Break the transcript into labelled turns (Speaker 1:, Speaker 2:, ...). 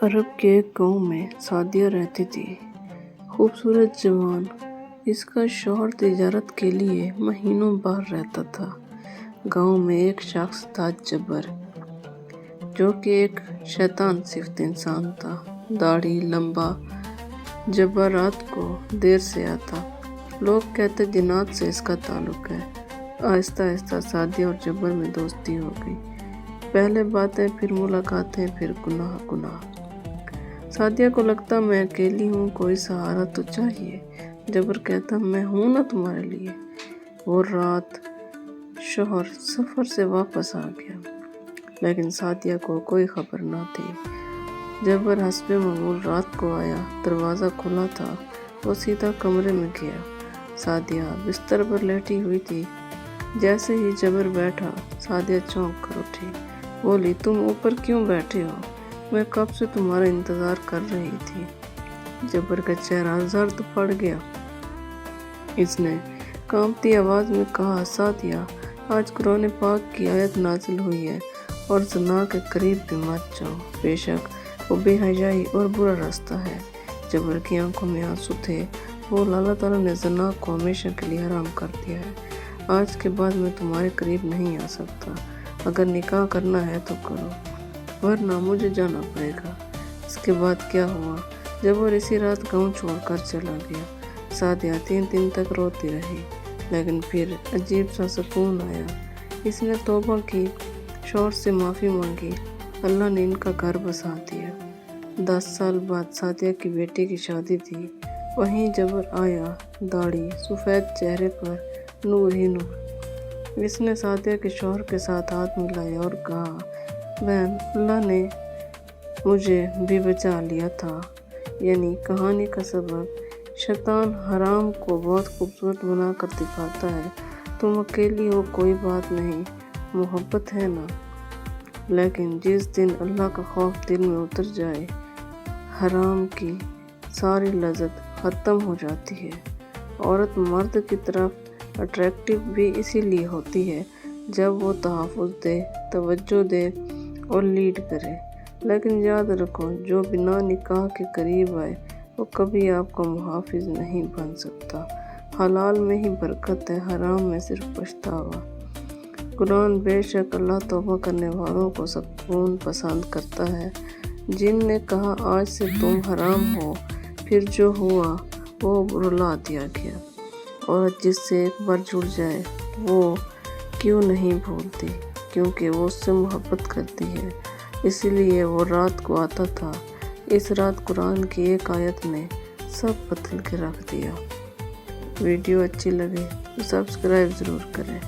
Speaker 1: अरब के एक गांव में सादिया रहती थी। खूबसूरत जवान। इसका शौहर तिजारत के लिए महीनों बाहर रहता था। गांव में एक शख्स था जब्बर, जो कि एक शैतान सिफ्त इंसान था। दाढ़ी लंबा। जब्बर रात को देर से आता। लोग कहते जिन्नात से इसका ताल्लुक है। आहिस्ता आहिस्ता सादिया और जब्बर में दोस्ती हो गई। पहले बातें, फिर मुलाकातें, फिर गुनाह गुनाह। सादिया को लगता मैं अकेली हूँ, कोई सहारा तो चाहिए। जब्बर कहता मैं हूँ ना तुम्हारे लिए। वो रात शौहर सफ़र से वापस आ गया, लेकिन सादिया को कोई खबर ना थी। जब्बर हस्बे मामूल रात को आया। दरवाज़ा खुला था। वो सीधा कमरे में गया। सादिया बिस्तर पर लेटी हुई थी। जैसे ही जब्बर बैठा, सादिया चौंक कर उठी। बोली, तुम ऊपर क्यों बैठे हो? मैं कब से तुम्हारा इंतज़ार कर रही थी। जब्बर का चेहरा जर्द पड़ गया। इसने कांपती आवाज़ में कहा, सादिया, आज कुरान पाक की आयत नाजिल हुई है और ज़ना के करीब भी मत जाओ। बेशक वो बेहयाई और बुरा रास्ता है। जब्बर की आंखों में आंसू थे। वो अल्लाह ताला ने ज़ना को हमेशा के लिए हराम कर दिया है। आज के बाद मैं तुम्हारे करीब नहीं आ सकता। अगर निकाह करना है तो करो, वरना मुझे जाना पड़ेगा। इसके बाद क्या हुआ? जब्बर इसी रात गांव छोड़कर चला गया। सादिया 3 दिन तक रोती रही, लेकिन फिर अजीब सा सुकून आया। इसने तौबा की, शौहर से माफ़ी मांगी। अल्लाह ने इनका घर बसा दिया। 10 साल बाद सादिया की बेटी की शादी थी। वहीं जब्बर आया, दाढ़ी, सफ़ेद चेहरे पर नूर ही नूर। इसने सादिया के शौहर के साथ हाथ मिलाया और कहा, बहन, अल्लाह ने मुझे भी बचा लिया था। यानी कहानी का सबक, शैतान हराम को बहुत खूबसूरत बना कर दिखाता है। तुम अकेली हो, कोई बात नहीं, मोहब्बत है ना। लेकिन जिस दिन अल्लाह का खौफ दिल में उतर जाए, हराम की सारी लज्जत ख़त्म हो जाती है। औरत मर्द की तरफ अट्रैक्टिव भी इसीलिए होती है जब वो तहफ़्फ़ुज़ दे, तवज्जो दे और लीड करे। लेकिन याद रखो, जो बिना निकाह के करीब आए वो कभी आपका मुहाफ़िज़ नहीं बन सकता। हलाल में ही बरकत है, हराम में सिर्फ पछतावा। कुरान बेशक अल्लाह तौबा करने वालों को सुकून पसंद करता है। जिन ने कहा आज से तुम हराम हो, फिर जो हुआ वो रुला दिया गया। औरत जिससे एक बार जुड़ जाए वो क्यों नहीं भूलती, क्योंकि वो उससे मोहब्बत करती है। इसीलिए वो रात को आता था। इस रात कुरान की एक आयत ने सब बदल के रख दिया। वीडियो अच्छी लगे तो सब्सक्राइब ज़रूर करें।